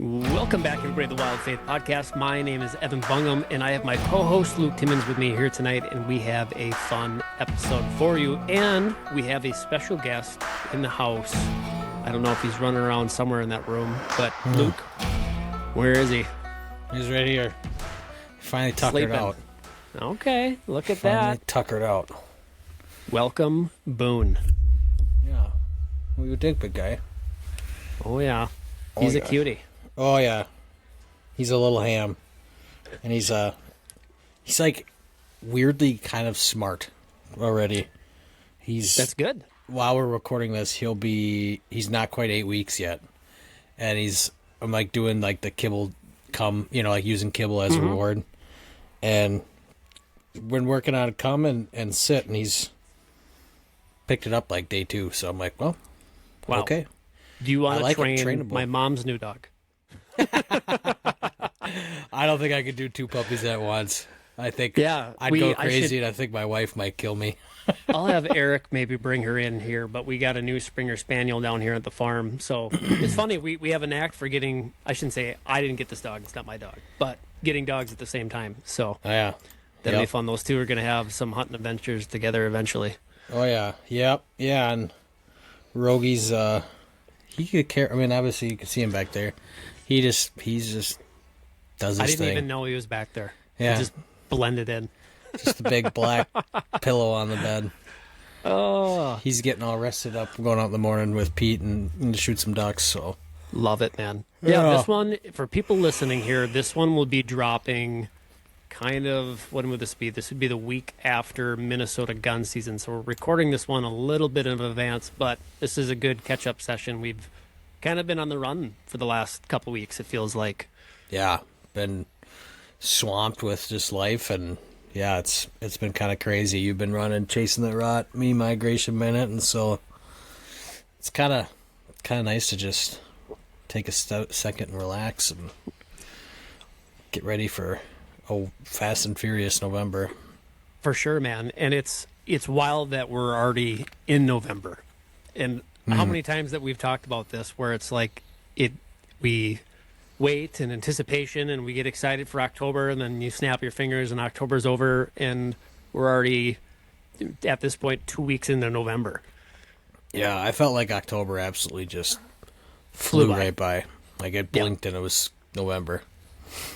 Welcome back, everybody, to the Wild Faith Podcast. My name is Evan Bungham, and I have my co-host Luke Timmons with me here tonight, and we have a fun episode for you. And we have a special guest in the house. I don't know if he's running around somewhere in that room, but Luke, where is he? He's right here. He finally tuckered out. Okay, look at Finally that. tuckered out. Welcome, Boone. Yeah. Well, you dig, big guy. Oh, yeah. He's a cutie. Oh, yeah. He's a little ham. And he's like weirdly kind of smart already. That's good. While we're recording this, he's not quite 8 weeks yet. And I'm like doing like the kibble like using kibble as a reward. And been working on come and sit, and he's picked it up like day 2. So I'm like, well, wow. Okay. Do you want to train trainable. my mom's new dog? I don't think I could do 2 puppies at once. I think I'd go crazy, and I think my wife might kill me. I'll have Eric maybe bring her in here, but we got a new Springer Spaniel down here at the farm. So it's funny, we have a knack for getting, I shouldn't say I didn't get this dog, it's not my dog, but getting dogs at the same time. So yeah, that'll be fun. Those two are going to have some hunting adventures together eventually. Oh, yeah. Yep. Yeah, and Rogie's, he could care. I mean, obviously you can see him back there. He's just does his thing. I didn't even know he was back there. Yeah. He just blended in. Just a big black pillow on the bed. Oh. He's getting all rested up, going out in the morning with Pete and to shoot some ducks, so. Love it, man. Yeah, this one, for people listening here, this one will be dropping kind of, when would this be? This would be the week after Minnesota gun season. So we're recording this one a little bit in advance, but this is a good catch-up session. We've kind of been on the run for the last couple weeks, it feels like. Yeah, been swamped with just life, and yeah, it's been kind of crazy. You've been running, chasing the rut, me migration minute, and so it's kind of nice to just take a second and relax and get ready for Fast and Furious November. For sure, man. And it's wild that we're already in November. And how many times that we've talked about this where it's like we wait in anticipation and we get excited for October, and then you snap your fingers and October's over and we're already at this point 2 weeks into November. Yeah, I felt like October absolutely just flew right by. Like it blinked and it was November.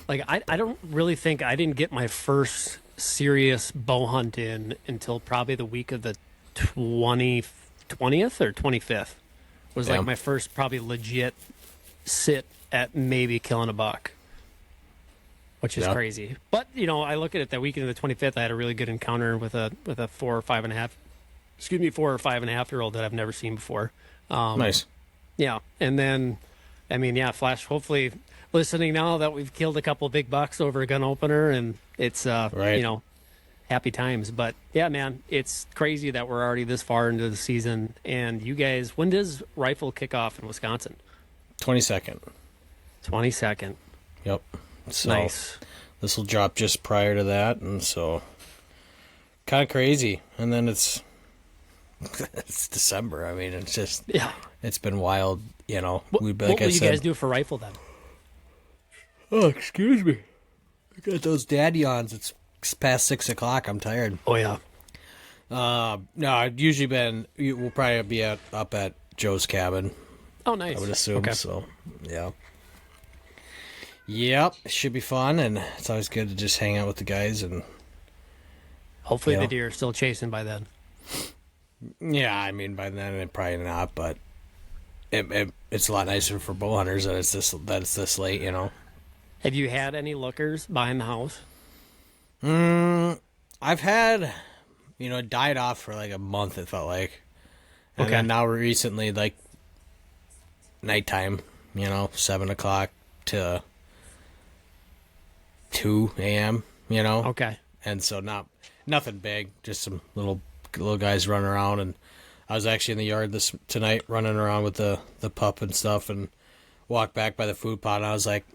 Like, I don't really think I didn't get my first serious bow hunt in until probably the week of the 20th or 25th. Was like my first probably legit sit at maybe killing a buck, which is crazy. But, I look at it that weekend of the 25th, I had a really good encounter with a 4 or 5.5-year-old that I've never seen before. Nice. Yeah. And then, flash, hopefully listening now that we've killed a couple big bucks over a gun opener, and it's happy times. But yeah, man, it's crazy that we're already this far into the season. And you guys, when does rifle kick off in Wisconsin? 22nd. 22nd. Yep. So nice. This will drop just prior to that, and so kind of crazy. And then it's December. I mean, it's just it's been wild. What will you guys do for rifle then? Oh, excuse me. I got those dad yawns. It's past 6 o'clock. I'm tired. Oh, yeah. No, I've usually we'll probably be up at Joe's cabin. Oh, nice. I would assume. Okay. So, yeah. Yep. It should be fun, and it's always good to just hang out with the guys. And hopefully the deer are still chasing by then. Yeah, I mean, by then, probably not, but it's a lot nicer for bow hunters that it's this late, Have you had any lookers behind the house? I've had, it died off for like a month, it felt like. And then now recently, like, nighttime, 7 o'clock to 2 a.m., Okay. And so nothing big, just some little guys running around. And I was actually in the yard tonight running around with the pup and stuff, and walked back by the food pot, and I was like,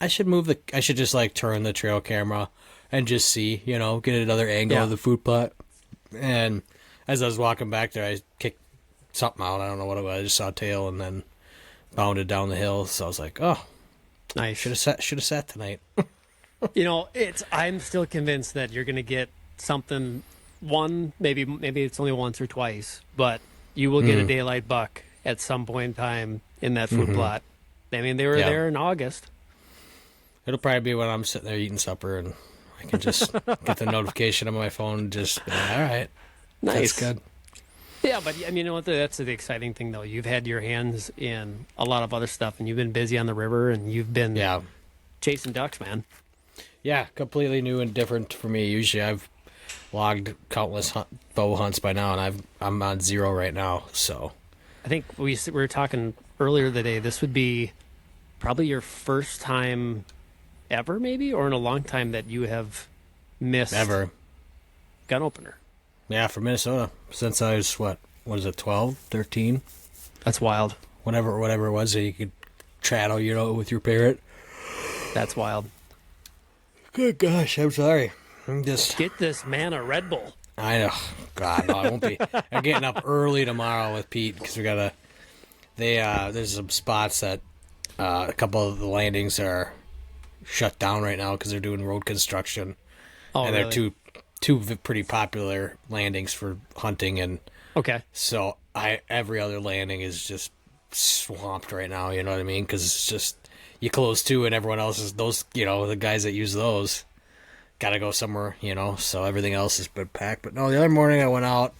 I should just like turn the trail camera and just see, get another angle of the food plot. And as I was walking back there, I kicked something out. I don't know what it was. I just saw a tail and then bounded down the hill. So I was like, oh, Nice. Should have sat tonight. I'm still convinced that you're going to get something. Maybe it's only once or twice, but you will get a daylight buck at some point in time in that food plot. I mean, they were there in August. It'll probably be when I'm sitting there eating supper and I can just get the notification on my phone and just be like, all right. Nice. That's good. Yeah, but I mean, that's the exciting thing, though. You've had your hands in a lot of other stuff, and you've been busy on the river, and you've been chasing ducks, man. Yeah, completely new and different for me. Usually I've logged countless bow hunts by now, and I'm on 0 right now. So I think we were talking earlier today. This would be probably your first time ever, maybe, or in a long time that you have missed ever gun opener. Yeah, for Minnesota since I was what is it, 12, 13? That's wild. Whatever it was that you could chattel, with your parrot. That's wild. Good gosh, I'm sorry. Get this man a Red Bull. I know. God, no, I won't be. I'm getting up early tomorrow with Pete because we gotta. There's some spots that a couple of the landings are shut down right now because they're doing road construction. Oh, and really? they're two pretty popular landings for hunting, and so every other landing is just swamped right now. You know what I mean? Because it's just you close two, and everyone else is those. The guys that use those got to go somewhere. So everything else has been packed. But no, the other morning I went out.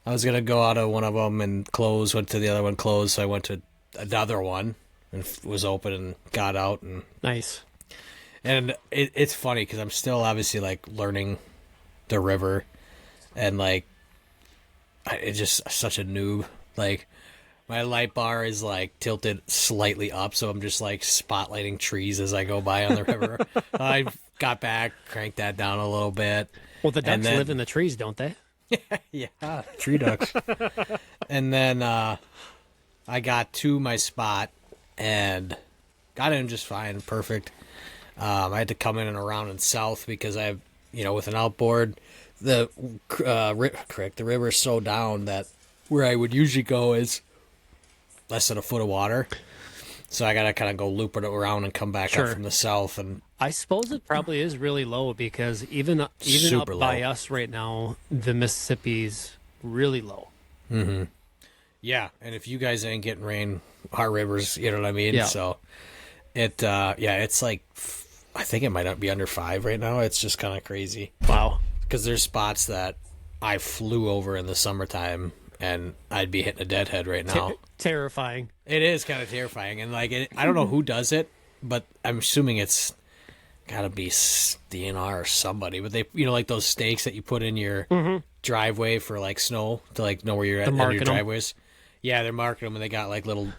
I was gonna go out of one of them and close. Went to the other one, closed. So I went to another one and was open and got out and nice. And it's funny because I'm still obviously like learning the river, and like it's just such a noob. Like my light bar is like tilted slightly up, so I'm just like spotlighting trees as I go by on the river. I got back, cranked that down a little bit. Well, the ducks live in the trees, don't they? Yeah, tree ducks. And then I got to my spot and got in just fine, perfect. I had to come in and around and south because I have, with an outboard, the river is so down that where I would usually go is less than a foot of water. So I got to kind of go loop it around and come back up from the south. And I suppose it probably is really low because even up by us right now, the Mississippi's really low. Mm-hmm. Yeah, and if you guys ain't getting rain, our river's, you know what I mean? Yeah. So it's like, I think it might not be under 5 right now. It's just kind of crazy. Wow. Because there's spots that I flew over in the summertime and I'd be hitting a deadhead right now. Terrifying. It is kind of terrifying. And like, I don't know who does it, but I'm assuming it's got to be DNR or somebody. But they, like those stakes that you put in your driveway for like snow to like know where you're at in your driveways. Yeah, they're marking them and they got like little,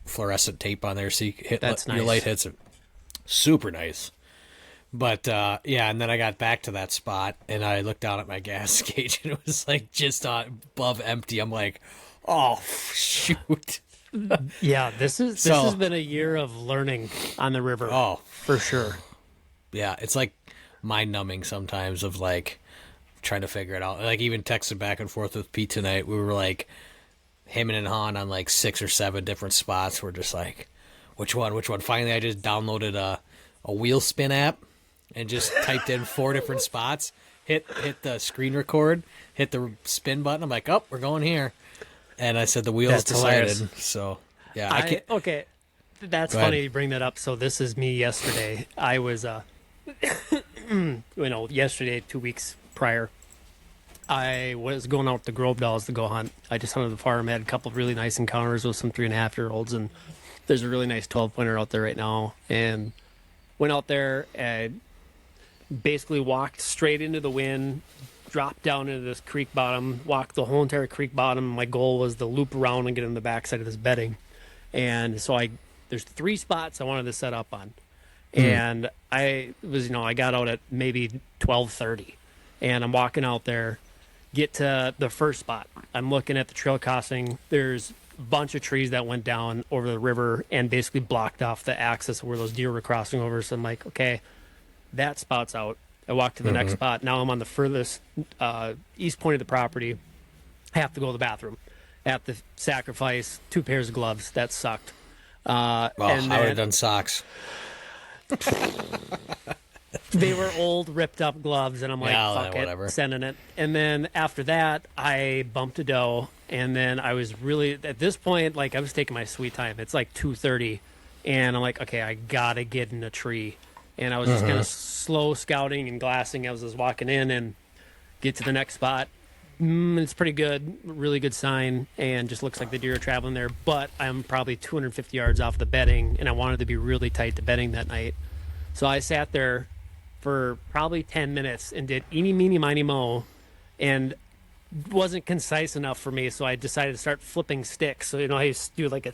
fluorescent tape on there so you hit nice. Your light hits it. Super nice. But and then I got back to that spot and I looked down at my gas gauge and it was like just above empty. I'm like, oh shoot. Yeah, this has been a year of learning on the river. Oh, for sure. Yeah, it's like mind numbing sometimes of like trying to figure it out. Like even texting back and forth with Pete tonight, we were like hemming and hawing on like 6 or 7 different spots. We're just like, which one? Finally, I just downloaded a wheel spin app and just typed in 4 different spots. Hit the screen record, hit the spin button. I'm like, oh, we're going here. And I said the wheels decided. Hilarious. So yeah, okay. That's funny you bring that up. So this is me yesterday. I was yesterday 2 weeks prior. I was going out with the Grove Dolls to go hunt. I just hunted the farm, had a couple of really nice encounters with some 3.5-year-olds, and there's a really nice 12-pointer out there right now. And went out there and basically walked straight into the wind, dropped down into this creek bottom, walked the whole entire creek bottom. My goal was to loop around and get on the backside of this bedding. And so there's 3 spots I wanted to set up on. And I got out at maybe 12:30, and I'm walking out there, get to the first spot. I'm looking at the trail crossing. There's a bunch of trees that went down over the river and basically blocked off the axis where those deer were crossing over. So I'm like, okay, that spot's out. I walk to the next spot. Now I'm on the furthest east point of the property. I have to go to the bathroom. I have to sacrifice 2 pairs of gloves. That sucked. And I would have then done socks. they were old, ripped up gloves, and I'm like, Yeah, fuck whatever. it, sending it. And then after that, I bumped a doe, and then I was really at this point, like I was taking my sweet time. It's like 2:30, and I'm like, okay, I gotta get in a tree, and I was just kind of slow scouting and glassing. I was just walking in and get to the next spot. It's pretty good, really good sign, and just looks like the deer are traveling there. But I'm probably 250 yards off the bedding, and I wanted to be really tight to bedding that night. So I sat there for probably 10 minutes and did eeny, meeny, miny, mo, and wasn't concise enough for me. So I decided to start flipping sticks. So, I used to do like a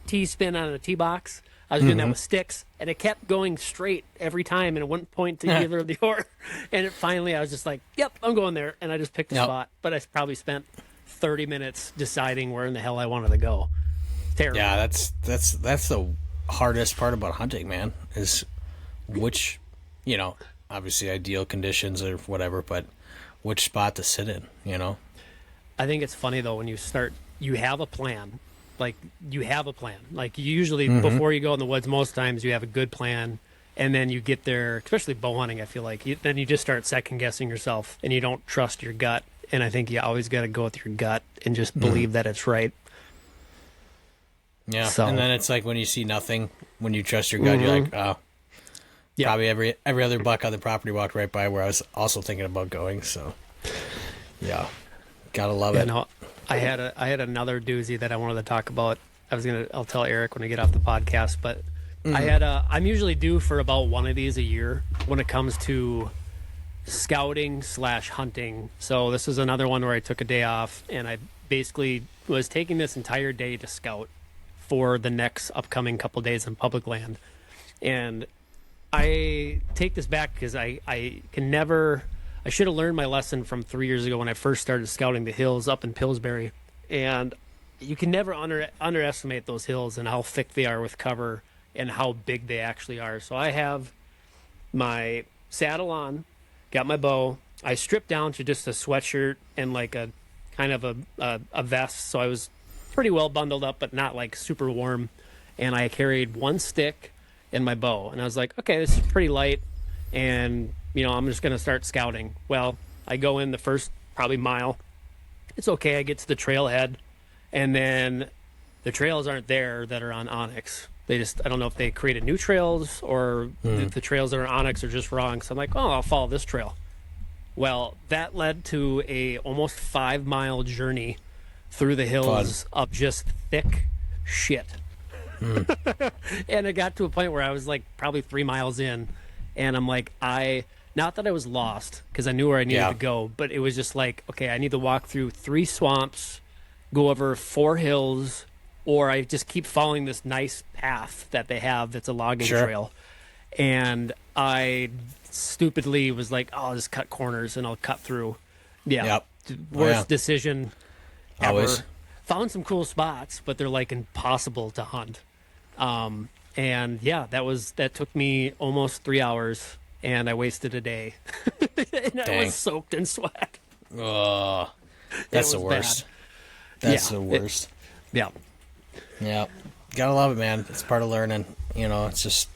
T spin on a tee box. I was doing that with sticks, and it kept going straight every time, and it wouldn't point to either of the or. And finally, I was just like, "Yep, I'm going there," and I just picked a spot. But I probably spent 30 minutes deciding where in the hell I wanted to go. Terrible. Yeah, that's the hardest part about hunting, man. Is which, obviously ideal conditions or whatever, but which spot to sit in. I think it's funny though when you have a plan. Like you have a plan. Like usually before you go in the woods, most times you have a good plan, and then you get there. Especially bow hunting, I feel like then you just start second guessing yourself, and you don't trust your gut. And I think you always got to go with your gut and just believe that it's right. Yeah, So, and then it's like when you see nothing, when you trust your gut, you're like, oh, yeah. probably every other buck on the property walked right by where I was also thinking about going. So, yeah, gotta love it. No, I had another doozy that I wanted to talk about. I'll tell Eric when I get off the podcast, but I'm usually due for about one of these a year when it comes to scouting/hunting. So this is another one where I took a day off, and I basically was taking this entire day to scout for the next upcoming couple days on public land. And I take this back because I should have learned my lesson from 3 years ago when I first started scouting the hills up in Pillsbury. And you can never underestimate those hills and how thick they are with cover and how big they actually are. So I have my saddle on, got my bow. I stripped down to just a sweatshirt and like a kind of a vest. So I was pretty well bundled up, but not like super warm. And I carried one stick and my bow. And I was like, okay, this is pretty light. And, I'm just going to start scouting. Well, I go in the first probably mile. It's okay. I get to the trailhead. And then the trails aren't there that are on Onyx. I don't know if they created new trails or if the trails that are on Onyx are just wrong. So I'm like, oh, I'll follow this trail. Well, that led to a almost 5-mile journey through the hills of just thick shit. And it got to a point where I was like probably 3 miles in, and I'm like, not that I was lost because I knew where I needed to go, but it was just like, okay, I need to walk through 3 swamps, go over 4 hills, or I just keep following this nice path that they have that's a logging trail. And I stupidly was like, oh, I'll just cut corners and I'll cut through. Yeah. Yep. Worst decision ever. Always. Found some cool spots, but they're like impossible to hunt. And yeah, that took me almost 3 hours, and I wasted a day. And I was soaked in sweat. Oh, that's the worst. Bad. That's the worst. Yeah. Gotta love it, man. It's part of learning. It's just.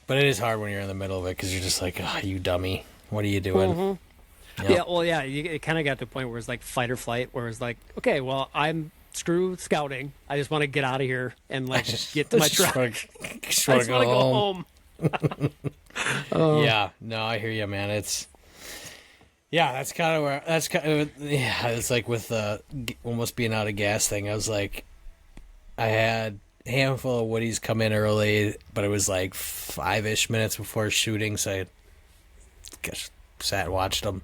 But it is hard when you're in the middle of it because you're just like, oh, you dummy. What are you doing? It kind of got to a point where it's like fight or flight, where it's like, okay, well, I'm screw scouting. I just want to get out of here and like get to my truck. I just want to go home. Yeah, no, I hear you, man. It's that's kind of where it's like with almost being out of gas thing. I was like, I had a handful of woodies come in early, but it was like 5-ish minutes before shooting, so I just sat and watched them.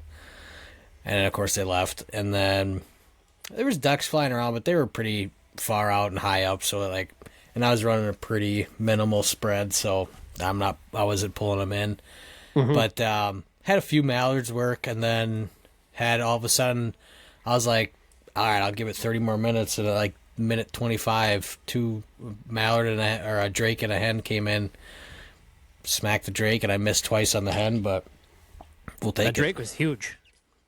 And then, of course, they left. And then there was ducks flying around, but they were pretty far out and high up. So, and I was running a pretty minimal spread, so I wasn't pulling them in. But had a few mallards work, and then had all of a sudden, I was like, all right, I'll give it 30 more minutes. And at minute 25, 2 mallard or a drake and a hen came in, smacked the drake, and I missed twice on the hen, but we'll take it. That drake was huge.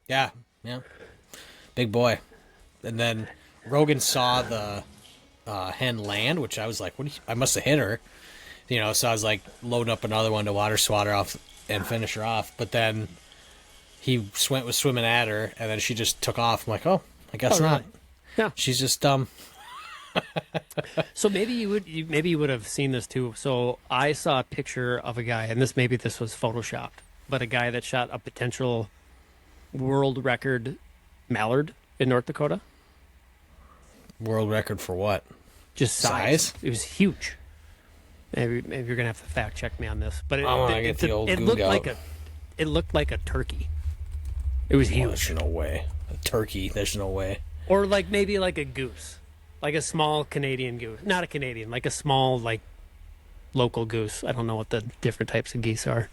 Yeah. Big boy. And then Rogan saw hen land, which I was like, I must have hit her. So I was like loading up another one to water swat her off and finish her off. But then he was swimming at her, and then she just took off. I'm like, oh, I guess really? not. Yeah. She's just dumb. So maybe you would have seen this too. So I saw a picture of a guy, and maybe this was photoshopped, but a guy that shot a potential world record mallard in North Dakota. World record for what? Just size. It was huge. Maybe you're gonna have to fact check me on this, but it looked like a turkey. It was huge. There's no way. A turkey. There's no way. Or like maybe like a goose, like a small Canadian goose, not a Canadian, like a small like local goose. I don't know what the different types of geese are.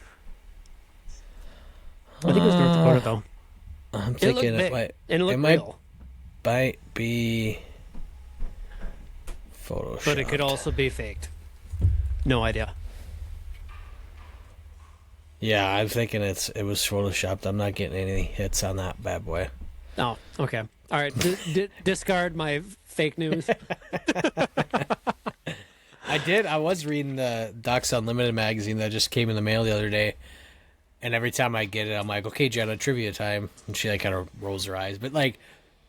I think it was North Dakota though. I'm thinking it might be Photoshop, but it could also be faked. No idea. Yeah, I'm thinking it was photoshopped. I'm not getting any hits on that bad boy. Oh, okay. All right. Discard my fake news. I did. I was reading the Ducks Unlimited magazine that just came in the mail the other day, and every time I get it, I'm like, "Okay, Jenna, trivia time," and she like kind of rolls her eyes, but like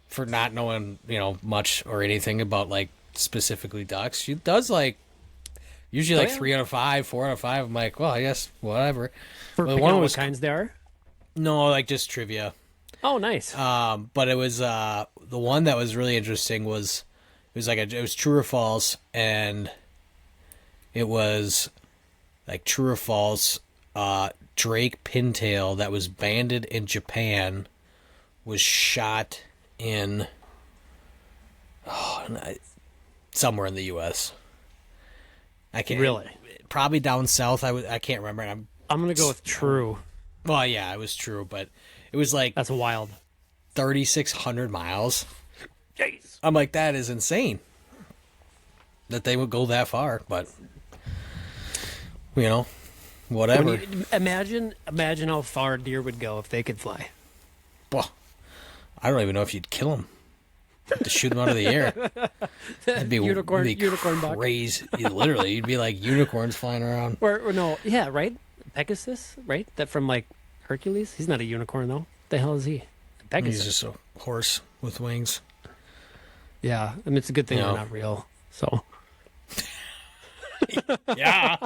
for not knowing much or anything about like specifically ducks, she does like. Usually like 3 out of 5, 4 out of 5. I'm like, well, I guess whatever. For picking out what kinds they are? No, like just trivia. Oh, nice. But it was the one that was really interesting was it was true or false, and it was like true or false. Drake pintail that was banded in Japan was shot in somewhere in the U.S. I can't really probably down south. I can't remember. I'm gonna go with true. Well, yeah, it was true, but it was like that's wild. 3,600 miles. Jeez. I'm like, that is insane that they would go that far, but whatever. Imagine how far deer would go if they could fly. Well, I don't even know if you'd kill them. To shoot them out of the air. That'd be unicorn crazy. Literally, you'd be like unicorns flying around. Or no, yeah, right? Pegasus, right? That from like Hercules? He's not a unicorn though. The hell is he? Pegasus. He's just a horse with wings. Yeah, I mean it's a good thing they're not real. So yeah.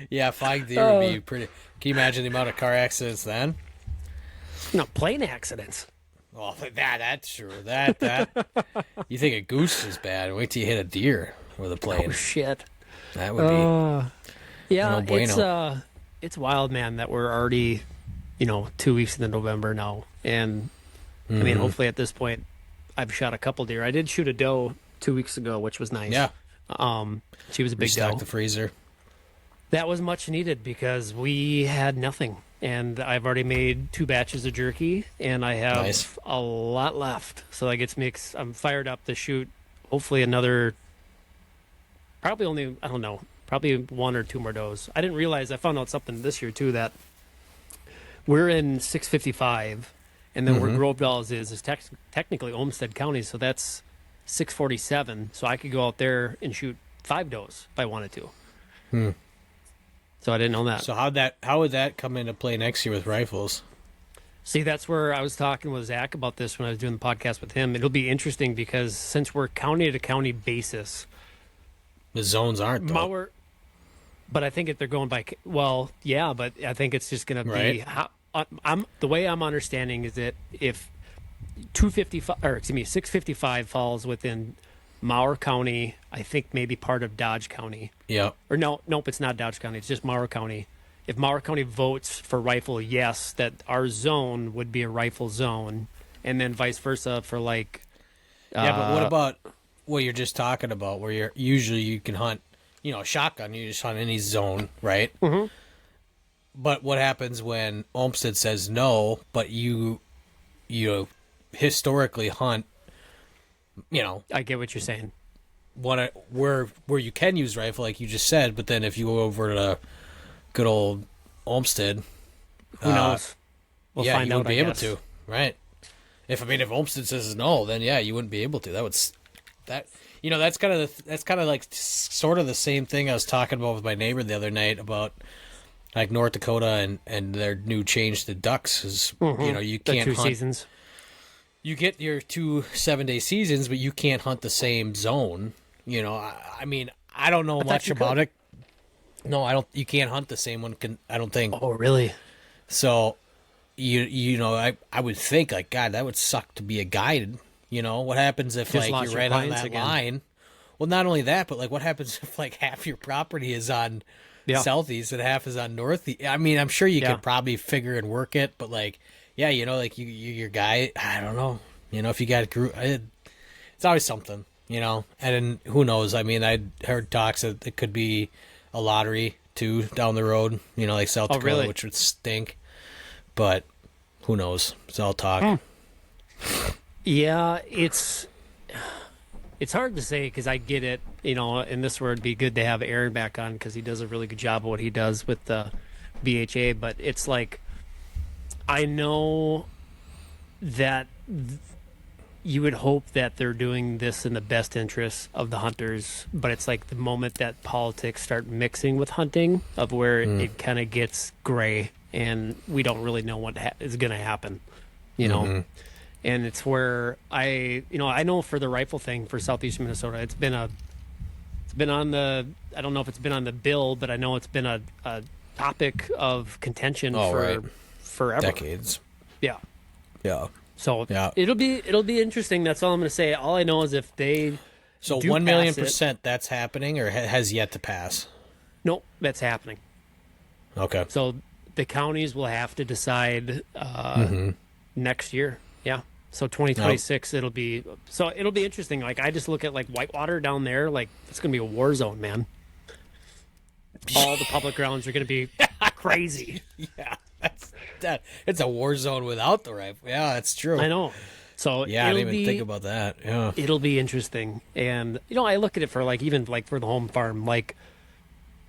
Yeah, flying deer would be pretty. Can you imagine the amount of car accidents then? No, plane accidents. Well, that's true. That you think a goose is bad? Wait till you hit a deer with a plane. Oh shit! That would be. Yeah, no bueno. It's wild, man. That we're already, 2 weeks into November now, and I mean, hopefully at this point, I've shot a couple deer. I did shoot a doe 2 weeks ago, which was nice. Yeah. She was a big doe. Restock the freezer. That was much needed because we had nothing. And I've already made 2 batches of jerky, and I have a lot left. So that gets me. I'm fired up to shoot. Hopefully another. Probably 1 or 2 more does. I didn't realize. I found out something this year too that we're in 655, and then where Grove Dolls is technically Olmsted County, so that's 647. So I could go out there and shoot 5 does if I wanted to. So I didn't know that. So how would that come into play next year with rifles? See, that's where I was talking with Zach about this when I was doing the podcast with him. It'll be interesting because since we're county to county basis, the zones aren't though. But I think they're going by. Well, yeah, but I think it's just going to be. The way I'm understanding is that if 655 falls within Mower County, I think maybe part of Dodge County. Yeah. Or nope, it's not Dodge County. It's just Mower County. If Mower County votes for rifle, yes, that our zone would be a rifle zone, and then vice versa for like. Yeah, but what about what you're just talking about, where you can hunt, shotgun. You just hunt any zone, right? Mm-hmm. But what happens when Olmsted says no, but you historically hunt? I get what you're saying. Where you can use rifle, like you just said, but then if you go over to good old Olmsted, who knows? We'll find you out. Wouldn't be able to, right? If Olmsted says no, then yeah, you wouldn't be able to. that's kind of like sort of the same thing I was talking about with my neighbor the other night about like North Dakota and their new change to ducks is you The can't two hunt. seasons. You get your 2 7-day seasons, but you can't hunt the same zone. I mean, I don't know much about it. No, I don't. You can't hunt the same one. I don't think. Oh, really? So, I would think like God, that would suck to be a guide. What happens if Just like lost you're your right on clients that again. line? Well, not only that, but like what happens if like half your property is on Yeah. southeast and half is on northeast? I mean, I'm sure you Yeah. could probably figure and work it, but like, yeah, like your guy. I don't know. If you got a group, it's always something. And then who knows? I mean, I'd heard talks that it could be a lottery too down the road. Like South Dakota, really? which would stink. But who knows? It's all talk. Yeah, it's hard to say because I get it, and this where it'd be good to have Aaron back on because he does a really good job of what he does with the BHA. But it's like I know that you would hope that they're doing this in the best interest of the hunters, but it's like the moment that politics start mixing with hunting of where it kind of gets gray and we don't really know what is going to happen, And it's where I know for the rifle thing for Southeast Minnesota, it's been on the, I don't know if it's been on the bill, but I know it's been a topic of contention forever. Decades. Yeah. Yeah. So Yeah. it'll be interesting. That's all I'm going to say. All I know is if they So do 1,000,000% that's happening or has yet to pass. nope, that's happening. Okay. So the counties will have to decide next year. Yeah. So 2026 it'll be interesting. Like I just look at like Whitewater down there, like it's going to be a war zone, man. All the public grounds are going to be crazy. Yeah. It's a war zone without the rifle. Yeah, that's true. I know. So Yeah, I didn't even think about that. Yeah. It'll be interesting. And I look at it for like even like for the home farm, like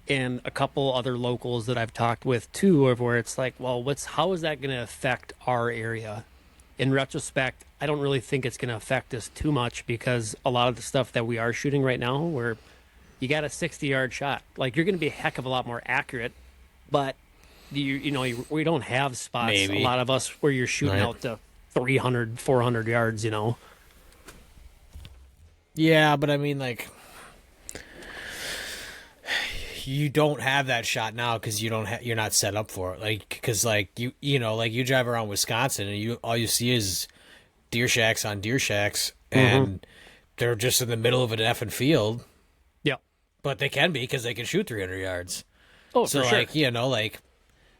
and a couple other locals that I've talked with too, of where it's like, well, how is that going to affect our area? In retrospect, I don't really think it's going to affect us too much because a lot of the stuff that we are shooting right now, where you got a 60-yard shot, like you're going to be a heck of a lot more accurate, but we don't have spots, Maybe. a lot of us, where you're shooting Right. out to 300, 400 yards, Yeah, but I mean, like, you don't have that shot now because you're not set up for it. Like, because like you drive around Wisconsin and all you see is deer shacks on deer shacks, and they're just in the middle of an effing field. Yeah. But they can be because they can shoot 300 yards. Oh, So for sure. like like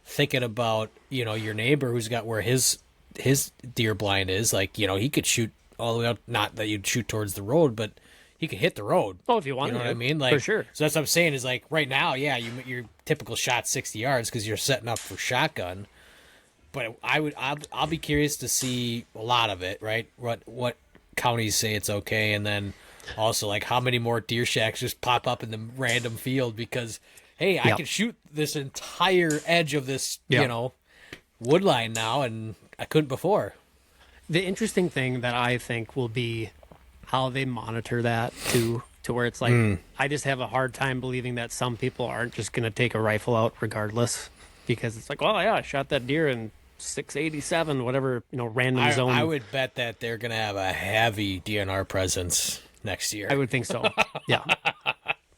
thinking about your neighbor who's got where his deer blind is, like he could shoot all the way up. Not that you'd shoot towards the road, but he could hit the road. Oh, if you want You know to, what I mean? Like, for sure. So that's what I'm saying is like right now, yeah, your typical shot 60 yards because you're setting up for shotgun. But I'll be curious to see a lot of it, right? What counties say it's okay, and then also like how many more deer shacks just pop up in the random field because hey, I can shoot this entire edge of this wood line now, and I couldn't before. The interesting thing that I think will be how they monitor that too, to where it's like I just have a hard time believing that some people aren't just going to take a rifle out regardless, because it's like, well, yeah, I shot that deer in 687, whatever, random zone. I would bet that they're going to have a heavy DNR presence next year. I would think so. Yeah.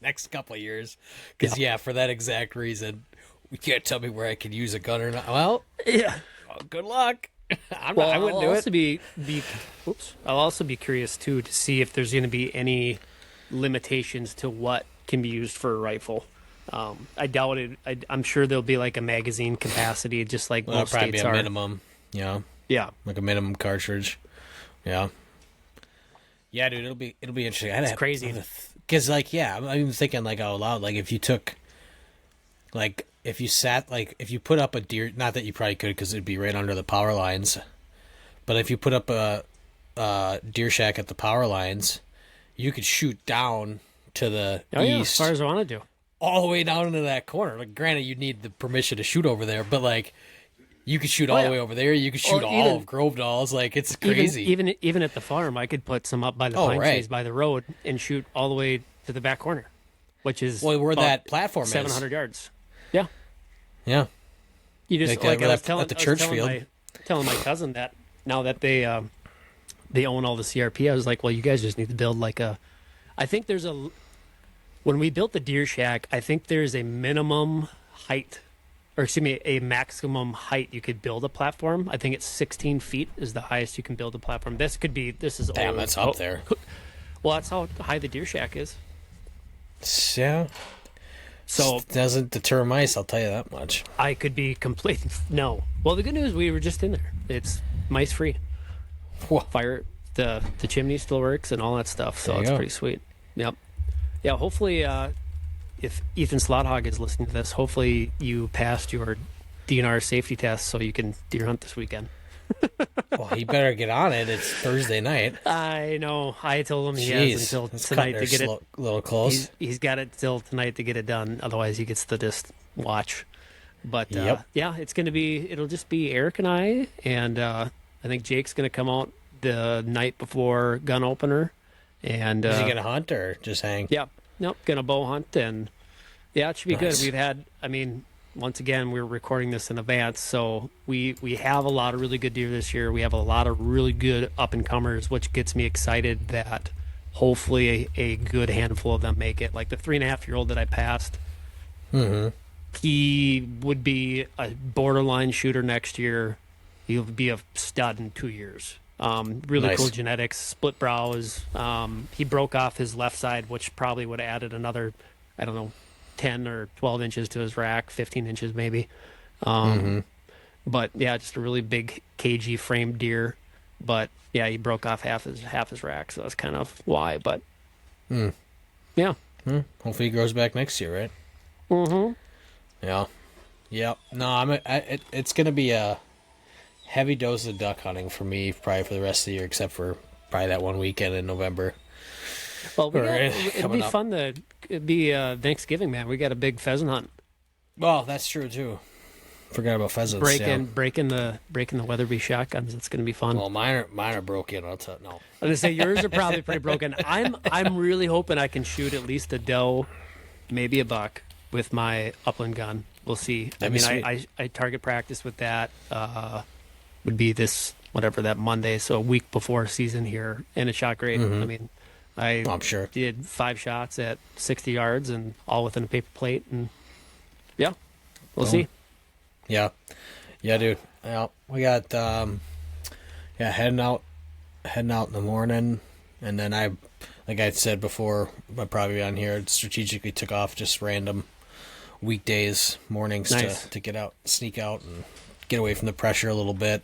Next couple of years. Because, for that exact reason, you can't tell me where I could use a gun or not. Well, Yeah. good luck. I Well, wouldn't do it. I'll also be curious too to see if there's going to be any limitations to what can be used for a rifle. I doubt it. I'm sure there'll be like a magazine capacity, just like Well, most probably be states a are. minimum. Yeah. Like a minimum cartridge. Yeah. Yeah, dude, it'll be interesting. It's crazy. Because, like, I'm even thinking, like, out loud, like, if you took, like, if you put up a deer, not that you probably could because it'd be right under the power lines, but if you put up a deer shack at the power lines, you could shoot down to the As east, far as I want to do. all the way down into that corner. Like, granted, you'd need the permission to shoot over there, but, like, You could shoot all the yeah. way over there. You could shoot Well, all of Grove Dolls. Like, it's crazy. Even at the farm, I could put some up by the pine trees by the road and shoot all the way to the back corner, which is where that platform 700 yards. Yeah. Yeah. You just like I was telling at the church field. Telling my cousin that now that they own all the CRP, I was like, well, you guys just need to build like a. I think there's a. When we built the deer shack, I think there's a minimum height, or excuse me, a maximum height you could build a platform. I think it's 16 feet is the highest you can build a platform. This is Damn, old. that's up there. Well, that's how high the deer shack is. Yeah. So doesn't deter mice, I'll tell you that much. I could be complete. No. Well, the good news, we were just in there. It's mice free. Fire the chimney still works and all that stuff, so it's pretty sweet. Yep. Yeah. Hopefully, if Ethan Slothog is listening to this, hopefully you passed your DNR safety test so you can deer hunt this weekend. Well, he better get on it. It's Thursday night. I know. I told him he has until tonight to get it. A little close. He's got it till tonight to get it done. Otherwise, he gets to just watch. But yeah, it's going to be. It'll just be Eric and I I think Jake's going to come out the night before gun opener. And is he going to hunt or just hang? Yeah, nope, going to bow hunt, and yeah, it should be Nice. good. We've had. I mean. Once again, we're recording this in advance, so we have a lot of really good deer this year. We have a lot of really good up-and-comers, which gets me excited that hopefully a good handful of them make it. Like the 3.5-year-old that I passed, he would be a borderline shooter next year. He'll be a stud in 2 years. Really Nice. cool genetics, split brows. He broke off his left side, which probably would have added another, I don't know, 10 or 12 inches to his rack, 15 inches maybe. But yeah, just a really big cagey framed deer. But yeah, he broke off half his rack, so that's kind of why. But yeah. Hopefully he grows back next year, right? Yeah. Yep. No, it's going to be a heavy dose of duck hunting for me probably for the rest of the year, except for probably that one weekend in November. Well, it'd be fun to it'd be Thanksgiving, man. We got a big pheasant hunt. Well, that's true too. Forgot about pheasants. Breaking the Weatherby shotguns. It's going to be fun. Well, mine are broken. I'll tell no. I was gonna say yours are probably pretty broken. I'm really hoping I can shoot at least a doe, maybe a buck with my upland gun. We'll see. I target practice with that. Would be this whatever that Monday, so a week before season here, and it shot great. I mean. I'm sure. Did 5 shots at 60 yards and all within a paper plate, and yeah, we'll see. Yeah, dude. Yeah, we got heading out in the morning, and then like I said before, but probably on here, strategically took off just random weekdays mornings to get out, sneak out, and get away from the pressure a little bit,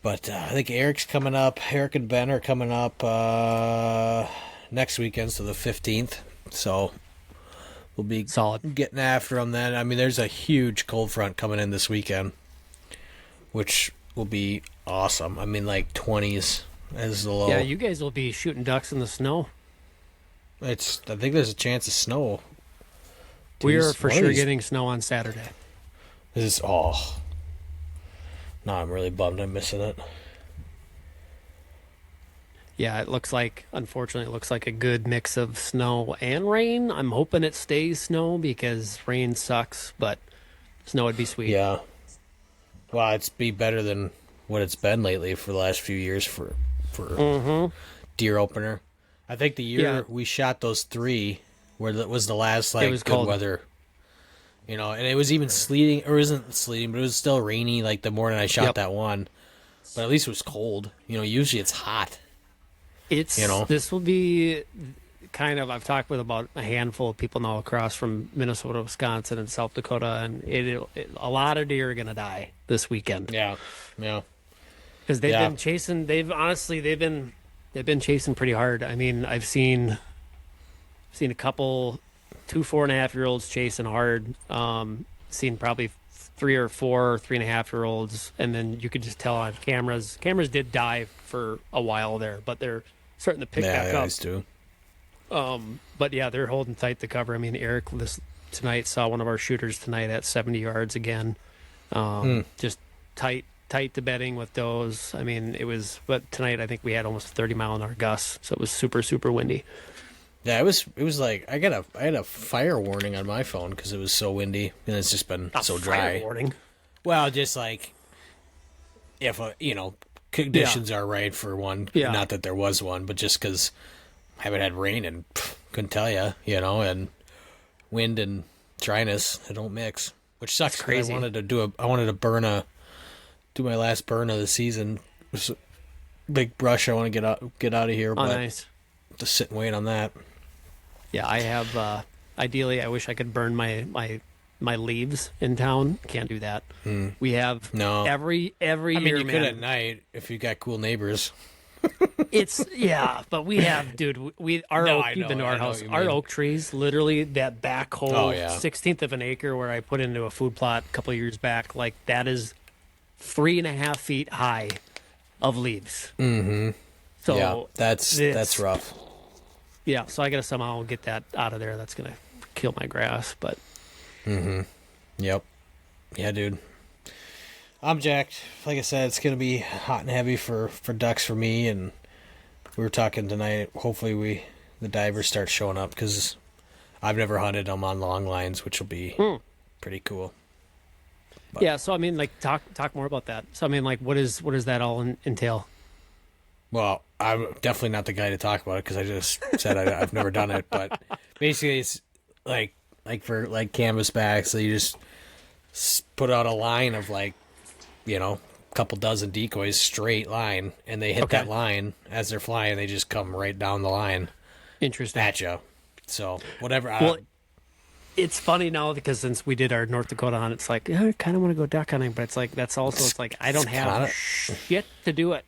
But I think Eric's coming up. Eric and Ben are coming up next weekend, so the 15th. So we'll be getting after them then. I mean, there's a huge cold front coming in this weekend, which will be awesome. I mean, like 20s as the low. Yeah, you guys will be shooting ducks in the snow. I think there's a chance of snow. We are for sure getting snow on Saturday. No, I'm really bummed I'm missing it. Yeah, unfortunately, it looks like a good mix of snow and rain. I'm hoping it stays snow because rain sucks, but snow would be sweet. Yeah. Well, it's be better than what it's been lately for the last few years for deer opener. I think the year we shot those 3 where that was the last good cold weather. You know, and it was even sleeting, or isn't sleeting, but it was still rainy like the morning I shot that one. But at least it was cold. You know, usually it's hot. This will be kind of, I've talked with about a handful of people now across from Minnesota, Wisconsin, and South Dakota, and a lot of deer are going to die this weekend. Yeah. Because they've been chasing, they've been chasing pretty hard. I mean, I've seen a couple 2 4.5-year-olds chasing hard. Seen probably 3 or 4 3.5-year-olds, and then you could just tell on cameras. Cameras did die for a while there, but they're starting to pick back up. Always do. But yeah, they're holding tight to cover. I mean, Eric tonight saw one of our shooters tonight at 70 yards again. Just tight to bedding with those. I mean, but tonight I think we had almost 30-mile-an-hour gusts, so it was super, super windy. Yeah, it was like I had a fire warning on my phone because it was so windy and it's just been so dry. Fire warning. Well, just like if conditions are right for one. Yeah. Not that there was one, but just because I haven't had rain and couldn't tell you, and wind and dryness, they don't mix, which sucks. That's crazy. I wanted to do my last burn of the season. It was a big brush. I want to get out of here, but Nice. just sit and wait on that. Yeah, I have. Ideally, I wish I could burn my leaves in town. Can't do that. We have No. every I mean, year, you man. could at night if you got cool neighbors. It's but we have, dude. Our No, oak. I You've been to know, our I know house. what you Our mean. oak trees, literally that back whole Oh, yeah. 16th of an acre where I put into a food plot a couple of years back. Like that is 3.5 feet high of leaves. Mm-hmm. So Yeah, that's rough. Yeah, so I got to somehow get that out of there. That's gonna kill my grass, but. Yep. Yeah, dude. I'm jacked. Like I said, it's gonna be hot and heavy for ducks for me, and we were talking tonight. Hopefully, the divers start showing up because I've never hunted them on long lines, which will be pretty cool. But. Yeah, so I mean, like, talk more about that. So I mean, like, what does that all entail? Well, I'm definitely not the guy to talk about it because I just said I've never done it. But basically, it's like for canvas backs, so you just put out a line of a couple dozen decoys, straight line, and they hit that line as they're flying. They just come right down the line Interesting. at you. So whatever. Well, it's funny now because since we did our North Dakota hunt, it's like I kind of want to go duck hunting, but it's like it's like I don't have shit to do it.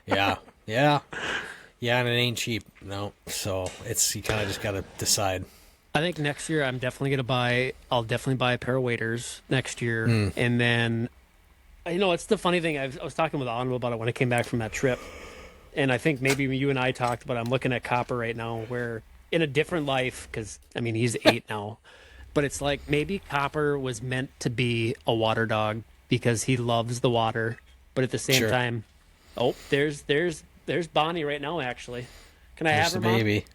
yeah, and it ain't cheap. No, so you kind of just got to decide. I think next year I'll definitely buy a pair of waders next year, and then it's the funny thing. I was talking with Anna about it when I came back from that trip, and I think maybe you and I talked, but I'm looking at Copper right now, where in a different life, because I mean he's 8 now, but it's like maybe Copper was meant to be a water dog because he loves the water, but at the same time, there's Bonnie right now. Actually, can I have her, the Mom? baby.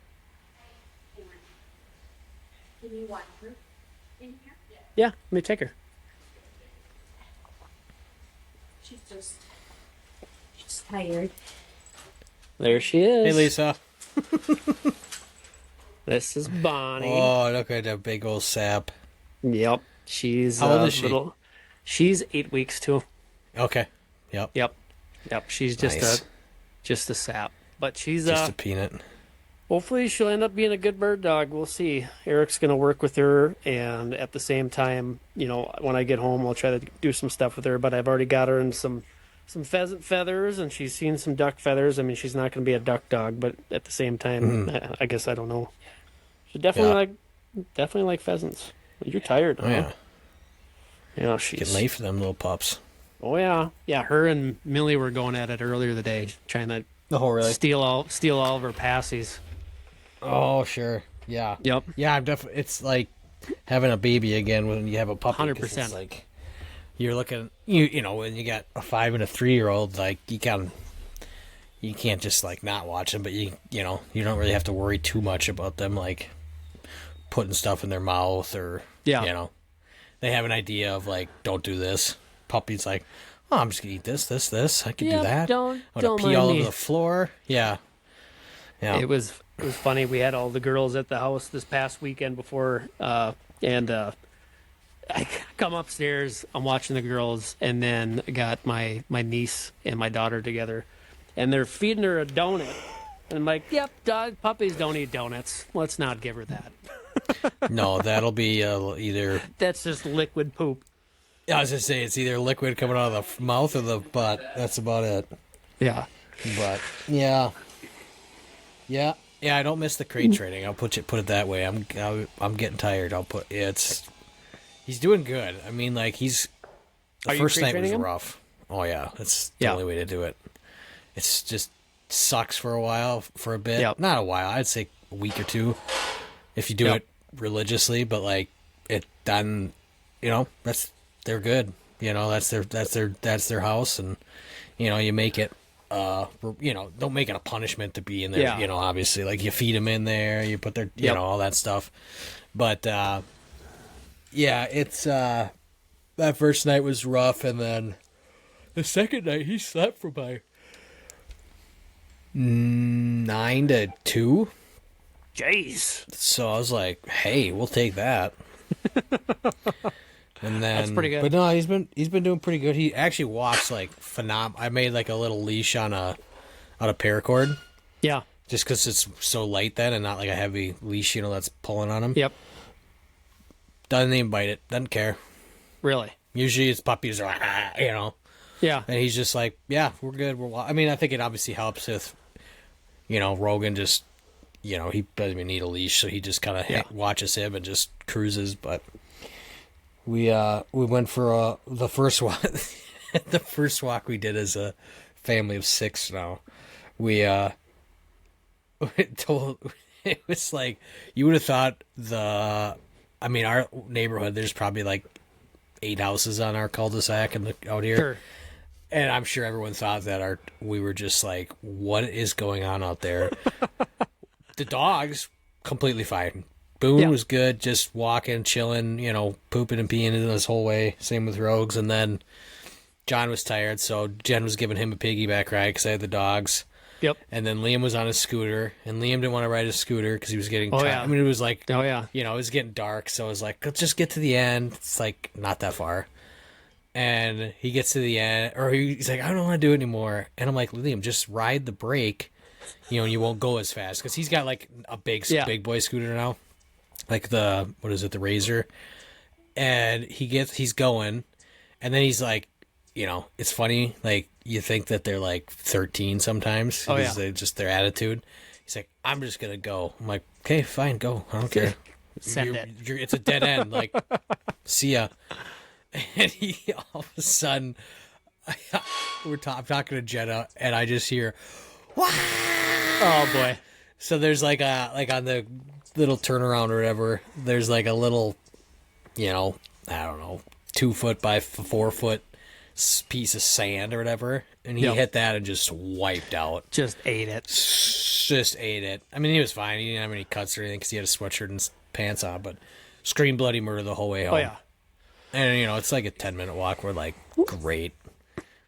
Can you want her in here? Yeah, let me take her. She's tired. There she is. Hey, Lisa. This is Bonnie. Oh, look at that big old sap. Yep. She's How old is she? She's 8 weeks too. Okay. Yep. Yep. She's just Nice. just a sap. But she's Just a peanut. hopefully she'll end up being a good bird dog. We'll see. Eric's gonna work with her, and at the same time, when I get home I'll try to do some stuff with her, but I've already got her in some pheasant feathers, and she's seen some duck feathers. I mean, she's not gonna be a duck dog, but at the same time, I guess I don't know. She definitely like pheasants. You're tired, huh? Oh, yeah. Yeah, she's Getting late for them little pups. Oh yeah. Her and Millie were going at it earlier today, trying to Oh, really? steal all of her passies. Oh, sure. Yeah. Yep. Yeah, I'm definitely. It's like having a baby again when you have a puppy. 'cause 100%. It's like you're looking, when you got a 5 and a 3-year-old, like you can't just not watch them, but you don't really have to worry too much about them putting stuff in their mouth or they have an idea of don't do this. Puppy's like, oh, I'm just gonna eat this. I can do that. Don't I'm gonna pee mind all me. over the floor. Yeah. It was funny. We had all the girls at the house this past weekend before, and I come upstairs. I'm watching the girls, and then I got my niece and my daughter together, and they're feeding her a donut. And I'm like, yep, puppies don't eat donuts. Let's not give her that. No, that'll be either. That's just liquid poop. I was gonna say it's either liquid coming out of the mouth or the butt. That's about it. Yeah. But yeah. I don't miss the crate training. I'll put it that way. I'm getting tired. He's doing good. I mean, the Are you first crate night was training him? rough. Oh yeah, that's the only way to do it. It's just sucks for a bit. Yep. Not a while. I'd say a week or two if you do it religiously. But they're good. You know, that's their house, and you know, you make it. You know, don't make it a punishment to be in there. Yeah. You know, obviously, like you feed them in there, you put their, you Yep. know, all that stuff. But yeah, it's that first night was rough, and then the second night he slept for by 9 to 2. Jeez. So I was like, "Hey, we'll take that." And then That's pretty good. But no, he's been doing pretty good. He actually walks like phenomenal. I made like a little leash on a paracord Yeah. just because it's so light then and not like a heavy leash, you know, that's pulling on him. Yep. Doesn't even bite it. Doesn't care. Really. Usually his puppies are like, you know, Yeah. and he's just like, yeah, we're good. I mean, I think it obviously helps if, you know, Rogan just, you know, he doesn't even need a leash, so he just kind of watches him and just cruises. But we went for the first walk. The first walk we did as a family of 6 now. We it was like, you would have thought I mean, our neighborhood, there's probably like 8 houses on our cul-de-sac and out here. Sure. And I'm sure everyone thought that we were just like, what is going on out there? The dogs, completely fine. Boone was good, just walking, chilling, you know, pooping and peeing in his whole way. Same with Rogues. And then John was tired, so Jen was giving him a piggyback ride because I had the dogs. Yep. And then Liam was on his scooter, and Liam didn't want to ride his scooter because he was getting tired. yeah. I mean, it was like, Oh yeah. you know, it was getting dark, so I was like, let's just get to the end. It's like not that far. And he gets to the end, or he's like, I don't want to do it anymore. And I'm like, Liam, just ride the brake, you know, and you won't go as fast. Because he's got like a big boy scooter now. Like the Razor. And he's going, and then he's like, you know, it's funny, like, you think that they're like 13 sometimes. Oh, yeah. They just their attitude. He's like, I'm just going to go. I'm like, okay, fine, go. I don't care. Send it. It's a dead end. Like, see ya. And he, all of a sudden, I'm talking to Jenna, and I just hear, "Wow!" Oh boy. So there's like on the little turnaround or whatever, there's like a little, you know, I don't know, 2 foot by 4 foot piece of sand or whatever, and he hit that and just wiped out. Just ate it. Just ate it. I mean, he was fine. He didn't have any cuts or anything because he had a sweatshirt and pants on, but screamed bloody murder the whole way home. Oh yeah. And, you know, it's like a 10-minute walk. We're like, great.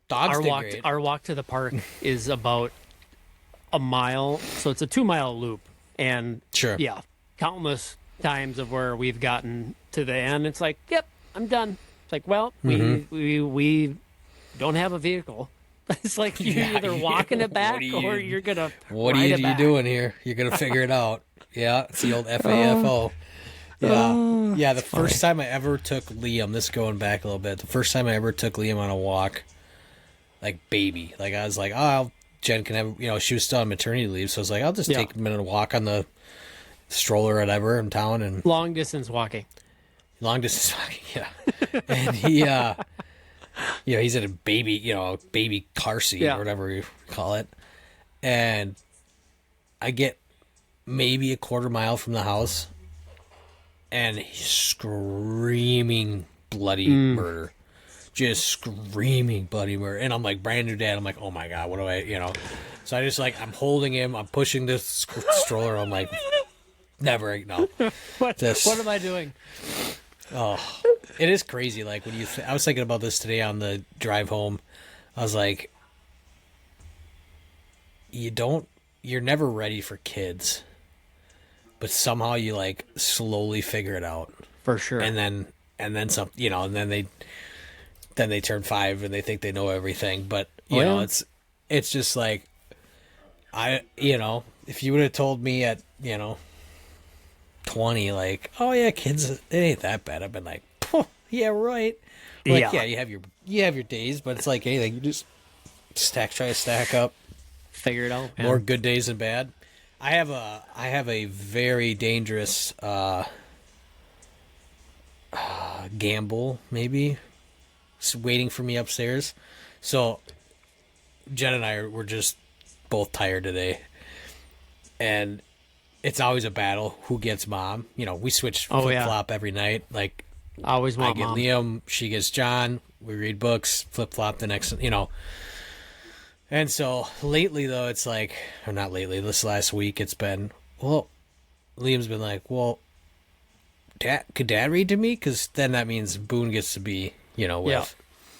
Dogs did great. Our walk to the park is about a mile, so it's a 2-mile loop. And Sure. yeah, countless times of where we've gotten to the end, it's like, yep, I'm done. It's like, well, we don't have a vehicle. It's like you're either walking it back or you're gonna. What are ride you it back. doing here? You're gonna figure it out. Yeah, it's the old FAFO. Yeah, yeah. The first time I ever took Liam, this is going back a little bit. The first time I ever took Liam on a walk, like baby, like I was like, oh, Jen can have, you know, she was still on maternity leave, so I was like, I'll just take him on a walk on the stroller or whatever in town, and Long distance walking. long distance walking, yeah. And he, you know, he's in a baby, you know, baby car seat or whatever you call it, and I get maybe a quarter mile from the house, and he's screaming bloody murder. Just screaming bloody murder. And I'm like, brand new dad. I'm like, oh my God, what do I, you know? So I just like, I'm holding him. I'm pushing this stroller. I'm like, never, no. What am I doing? Oh, it is crazy. Like when I was thinking about this today on the drive home. I was like, you're never ready for kids. But somehow you like slowly figure it out. For sure. And then some, you know, and then they turn 5 and they think they know everything. But you know, it's just like, you know, if you would have told me at, you know, 20, like, oh yeah, kids, it ain't that bad. I've been like, yeah, right. Like, yeah, you have your days, but it's like anything, you just try to stack up. Figure it out. Man. More good days than bad. I have a very dangerous gamble, maybe, waiting for me upstairs. So Jen and I were just both tired today, and it's always a battle who gets mom. You know, we switch flip flop every night. Like I always I want get mom. Liam, she gets John. We read books, flip flop the next, And so lately, though, it's like, or not lately, this last week, it's been, well, Liam's been like, well, could Dad read to me? Because then that means Boone gets to be, Yeah. with.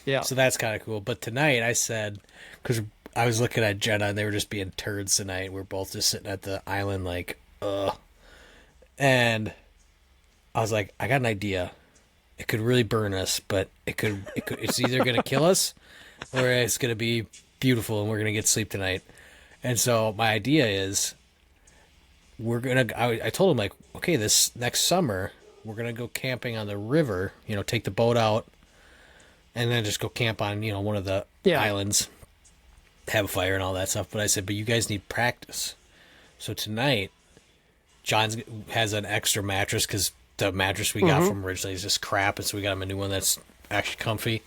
Yeah. So that's kind of cool. But tonight I said, because I was looking at Jenna and they were just being turds tonight. We're both just sitting at the island like, ugh. And I was like, I got an idea. It could really burn us, but it's either going to kill us or it's going to be beautiful and we're going to get sleep tonight. And so my idea is I told him like, okay, this next summer, we're going to go camping on the river, take the boat out and then just go camp on, one of the islands, have a fire and all that stuff. But I said, but you guys need practice. So tonight, John has an extra mattress because the mattress we got from originally is just crap. And so we got him a new one that's actually comfy.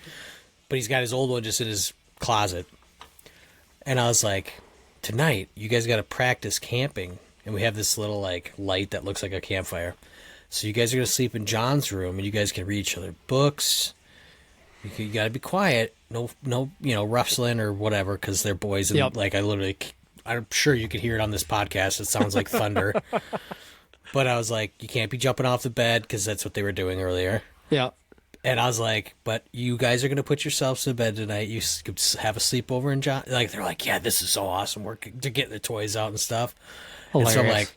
But he's got his old one just in his closet. And I was like, tonight, you guys got to practice camping. And we have this little like light that looks like a campfire. So you guys are going to sleep in John's room and you guys can read each other books. You got to be quiet. No, rustling or whatever because they're boys. And like I'm sure you could hear it on this podcast. It sounds like thunder. But I was like, you can't be jumping off the bed because that's what they were doing earlier. Yeah. And I was like, but you guys are going to put yourselves to bed tonight. You could have a sleepover in John. Like, they're like, yeah, this is so awesome. We're to get the toys out and stuff. Hilarious. And so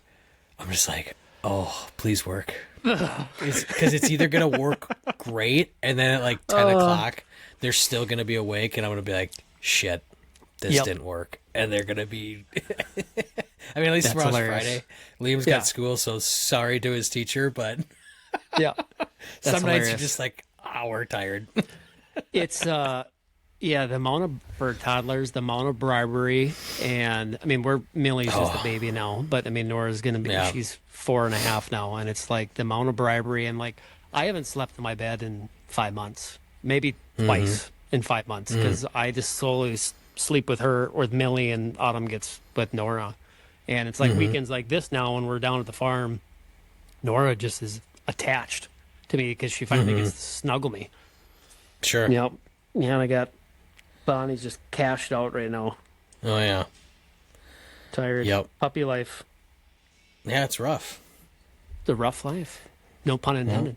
I'm just like, oh, please work. Because it's either going to work great. And then at like 10 o'clock, they're still going to be awake. And I'm going to be like, shit, this didn't work. And they're going to be, I mean, at least tomorrow's Friday. Liam's got school. So sorry to his teacher, but Yeah. some nights hilarious. you're just like, we're tired. It's the amount of for toddlers, the amount of bribery, and I mean Millie's just a baby now, but I mean Nora's gonna be she's 4.5 now, and it's like the amount of bribery and like I haven't slept in my bed in 5 months, maybe twice in 5 months because I just slowly sleep with her or with Millie and Autumn gets with Nora, and it's like weekends like this now when we're down at the farm, Nora just is attached to me because she finally gets to snuggle me. Sure. Yep. Yeah, and I got Bonnie's just cashed out right now. Oh, yeah. Tired. Yep. Puppy life. Yeah, it's rough. The rough life. No pun intended.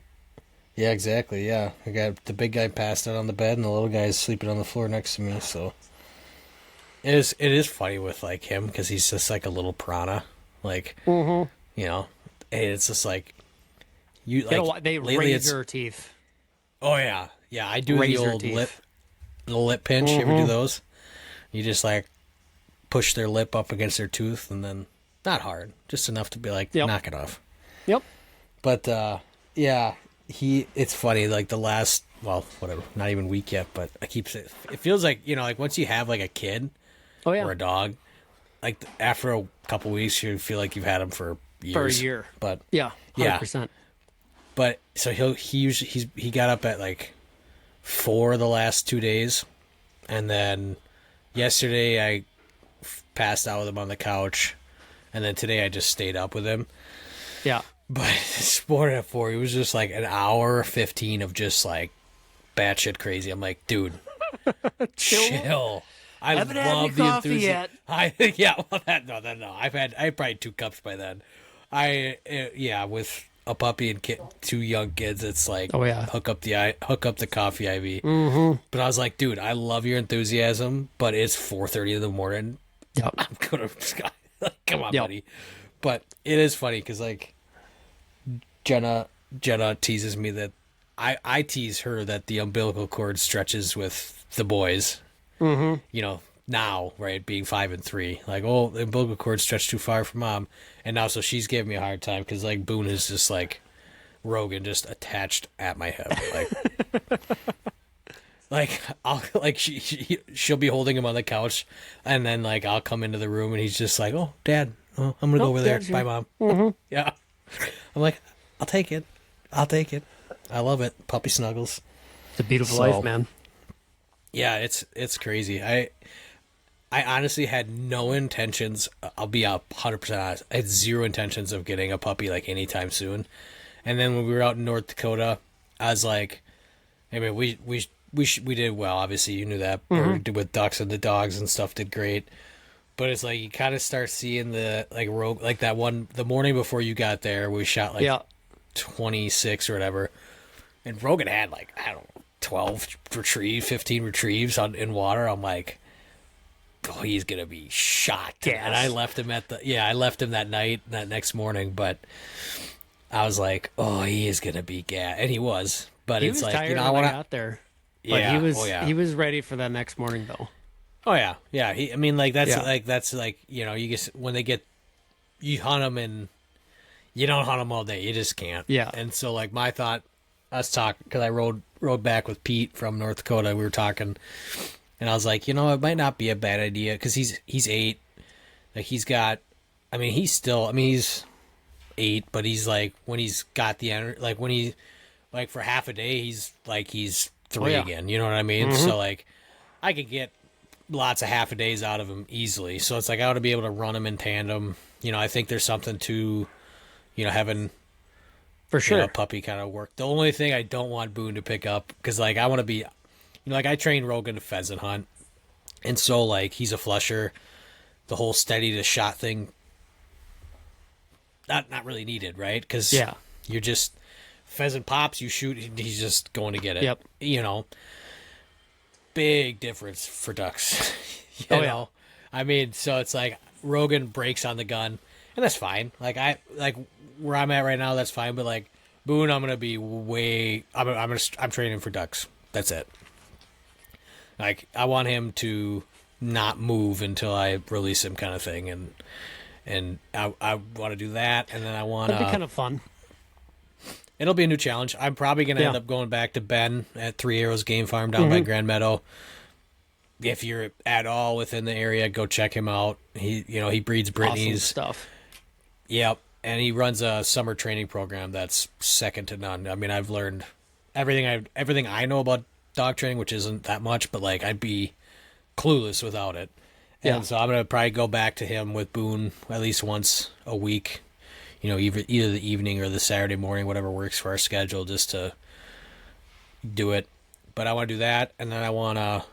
Yeah, exactly. Yeah. I got the big guy passed out on the bed and the little guy is sleeping on the floor next to me. So it is funny with like him because he's just like a little piranha. Like, and it's just like, They raise their teeth. Oh, yeah. Yeah, I do Razor the old teeth. lip pinch. You ever do those? You just like push their lip up against their tooth and then not hard, just enough to be like, knock it off. Yep. But it's funny, like the last, well, whatever, not even week yet, but I keep saying, it feels like, like once you have like a kid or a dog, like after a couple weeks, you feel like you've had them for years. For a year. But 100%. But so he got up at like 4 the last 2 days, and then yesterday I passed out with him on the couch, and then today I just stayed up with him. Yeah. But this morning at 4, he was just like an hour 15 of just like batshit crazy. I'm like, dude, chill. I haven't had love any the coffee enthusiasm. yet. No. I had probably 2 cups by then. With a puppy and 2 young kids, it's like hook up the coffee IV. But I was like, dude, I love your enthusiasm, but it's 4:30 in the morning. Yep. I'm gonna come on, buddy. But it is funny because like Jenna teases me that I tease her that the umbilical cord stretches with the boys. Now, right, being 5 and 3, like, oh, the umbilical cord stretched too far for mom, and now so she's giving me a hard time because like Boone is just like Rogan, just attached at my hip, like I'll like she'll be holding him on the couch, and then like I'll come into the room and he's just like, oh, Dad, I'm gonna go over there, bye, Mom. Yeah, I'm like, I'll take it, I love it, puppy snuggles. It's a beautiful life, man. Yeah, it's crazy. I honestly had no intentions. I'll be 100% honest. I had zero intentions of getting a puppy like anytime soon. And then when we were out in North Dakota, I was like, I mean, we did well. Obviously, you knew that. Or with ducks and the dogs and stuff did great. But it's like you kind of start seeing the like rogue, like that one the morning before you got there. We shot like Yeah. 26 or whatever, and Rogan had like I don't know 15 retrieves in water. I'm like, oh, he's gonna be shot. Yes. And I left him I left him that night, that next morning. But I was like, oh, he is gonna be gas, and he was. But He it's was like tired I when I want got there. But Yeah, he was ready for that next morning though. Oh yeah, yeah. I mean, like that's Yeah. you just when they get you hunt them and you don't hunt them all day. You just can't. Yeah. And so like my thought, us talking because I rode back with Pete from North Dakota. We were talking, and I was like, it might not be a bad idea because he's 8. Like he's got, I mean, he's 8, but he's like when he's got the energy, like when he like for half a day he's 3 yeah. again. You know what I mean? So like I could get lots of half a days out of him easily. So it's like I ought to be able to run him in tandem. I think there's something to, having For sure. a puppy kind of work. The only thing I don't want Boone to pick up because like I want to be, like I train Rogan to pheasant hunt, and so like he's a flusher. The whole steady to shot thing, not really needed, right? Because Yeah. you're just pheasant pops, you shoot, he's just going to get it. Yep. Big difference for ducks. Oh, you yeah. know, I mean, so it's like Rogan breaks on the gun, and that's fine. Like where I'm at right now, that's fine. But like Boone, I'm gonna be I'm training for ducks. That's it. Like I want him to not move until I release him, kind of thing, and I want to do that, and then I want That'd be kind of fun. It'll be a new challenge. I'm probably going to end Yeah. up going back to Ben at Three Arrows Game Farm down by Grand Meadow. If you're at all within the area, go check him out. He breeds Awesome Brittany's. stuff. Yep, and he runs a summer training program that's second to none. I mean, I've learned everything I know about dog training, which isn't that much, but like I'd be clueless without it. And Yeah. so I'm gonna probably go back to him with Boone at least once a week. Either the evening or the Saturday morning, whatever works for our schedule, just to do it. But I want to do that, and then I want to,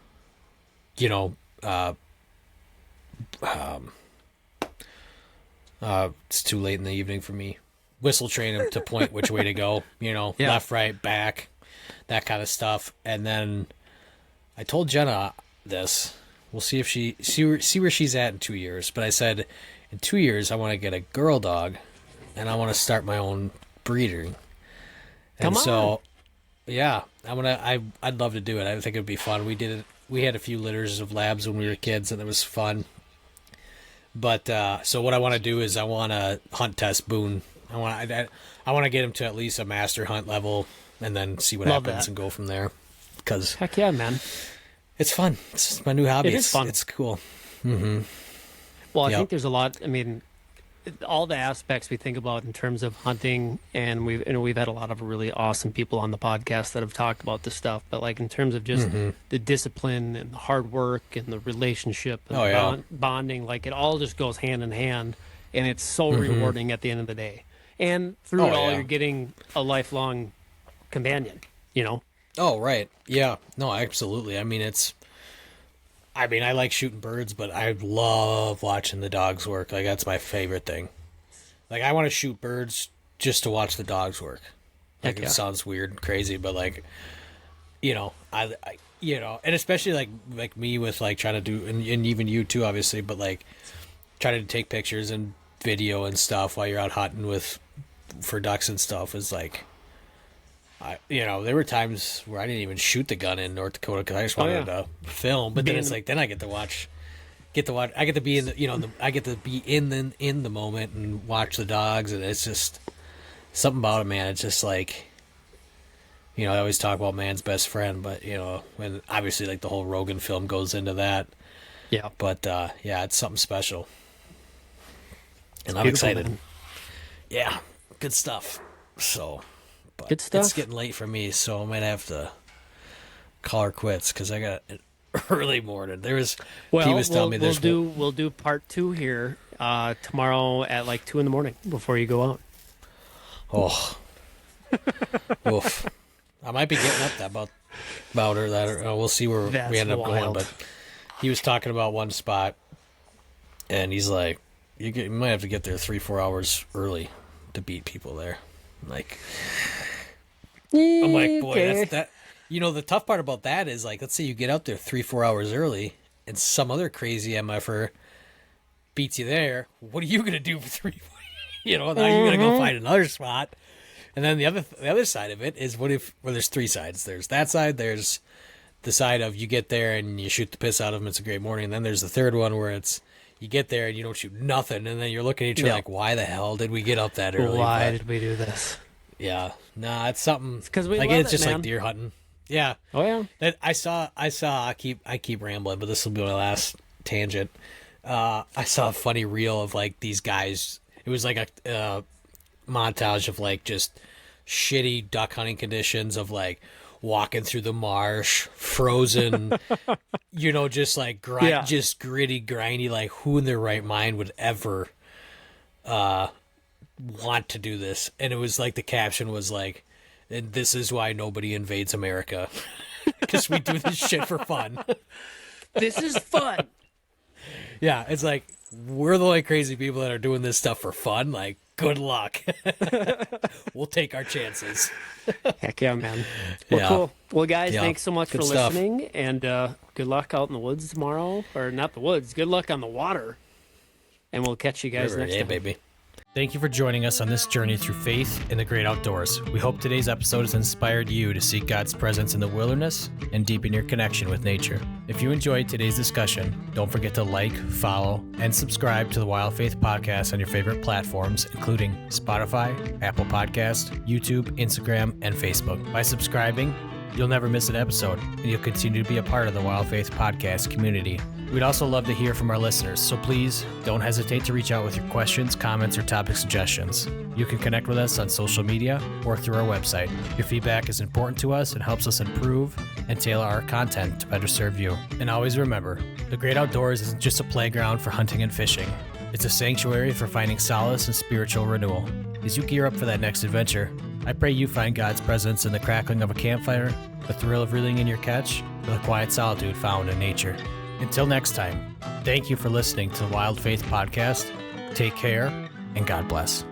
it's too late in the evening for me. Whistle train him to point which way to go, Yeah. left, right, back, that kind of stuff. And then I told Jenna this. We'll see if see where she's at in 2 years. But I said, in 2 years, I want to get a girl dog, and I want to start my own breeding. Come And on. so, yeah, I'd love to do it. I think it'd be fun. We did it. We had a few litters of labs when we were kids, and it was fun. But so what I want to do is I want to hunt test Boone. I want to get him to at least a master hunt level, and then see what Love happens that. and go from there. Because Heck yeah, man. it's fun. It's my new hobby. It is fun. It's cool. Well, I Yep. think there's a lot. I mean, all the aspects we think about in terms of hunting, and we've had a lot of really awesome people on the podcast that have talked about this stuff. But like in terms of just the discipline and the hard work and the relationship and Oh, the yeah. bonding, like it all just goes hand in hand, and it's so rewarding at the end of the day. And through Oh, it all, yeah. you're getting a lifelong companion. Oh, right. Yeah. No, absolutely. I mean, I like shooting birds, but I love watching the dogs work. Like, that's my favorite thing. Like, I want to shoot birds just to watch the dogs work. Like, Heck yeah. it sounds weird and crazy, but like, I and especially like me with like trying to do, and even you too, obviously, but like trying to take pictures and video and stuff while you're out hunting for ducks and stuff is like, there were times where I didn't even shoot the gun in North Dakota because I just wanted to film. But then it's like, then I get to watch. I get to be in the, I get to be in the moment and watch the dogs, and it's just something about it, man. It's just like, I always talk about man's best friend, but and obviously like the whole Rogan film goes into that. Yeah. But yeah, it's something special, and I'm Beautiful, excited. man. Yeah, good stuff. So. But Good stuff. It's getting late for me, so I might have to call her quits because I got an early morning. He was telling me we'll do part 2 here tomorrow at like 2 a.m. before you go out. Oh, oof. might be getting up that about or that. We'll see where That's we end up going. wild. But he was talking about one spot, and he's like, you might have to get there 3-4 hours early to beat people there. I'm like, boy, Okay. that's that. You know, the tough part about that is, like, let's say you get out there 3-4 hours early, and some other crazy MFer beats you there. What are you gonna do for 3? You know, now you're gonna go find another spot. And then the other side of it is, there's 3 sides. There's that side. There's the side of you get there and you shoot the piss out of them. It's a great morning. And then there's the third one where it's you get there and you don't shoot nothing, and then you're looking at each other like, why the hell did we get up that early? Why But, did we do this? yeah, nah, it's something. It's 'cause we like love it's it, just man. like deer hunting. Yeah. Oh yeah. That I saw. I keep rambling, but this will be my last tangent. I saw a funny reel of like these guys. It was like a montage of like just shitty duck hunting conditions of like walking through the marsh, frozen. You know, just like just gritty, grindy. Like who in their right mind would ever want to do this? And it was like the caption was like, and this is why nobody invades America. Because we do this shit for fun. This is fun. Yeah, it's like, we're the only crazy people that are doing this stuff for fun. Like, good luck. We'll take our chances. Heck yeah, man. Well, Yeah. cool. Well, guys, Yeah. thanks so much Good for stuff. listening, and good luck out in the woods tomorrow. Or not the woods. Good luck on the water. And we'll catch you guys next time. Baby. Thank you for joining us on this journey through faith in the great outdoors. We hope today's episode has inspired you to seek God's presence in the wilderness and deepen your connection with nature. If you enjoyed today's discussion, don't forget to like, follow, and subscribe to the Wild Faith Podcast on your favorite platforms, including Spotify, Apple Podcast, YouTube, Instagram, and Facebook. By subscribing, you'll never miss an episode, and you'll continue to be a part of the Wild Faith Podcast community. We'd also love to hear from our listeners, so please don't hesitate to reach out with your questions, comments, or topic suggestions. You can connect with us on social media or through our website. Your feedback is important to us and helps us improve and tailor our content to better serve you. And always remember, the great outdoors isn't just a playground for hunting and fishing. It's a sanctuary for finding solace and spiritual renewal. As you gear up for that next adventure, I pray you find God's presence in the crackling of a campfire, the thrill of reeling in your catch, or the quiet solitude found in nature. Until next time, thank you for listening to the Wild Faith Podcast. Take care, and God bless.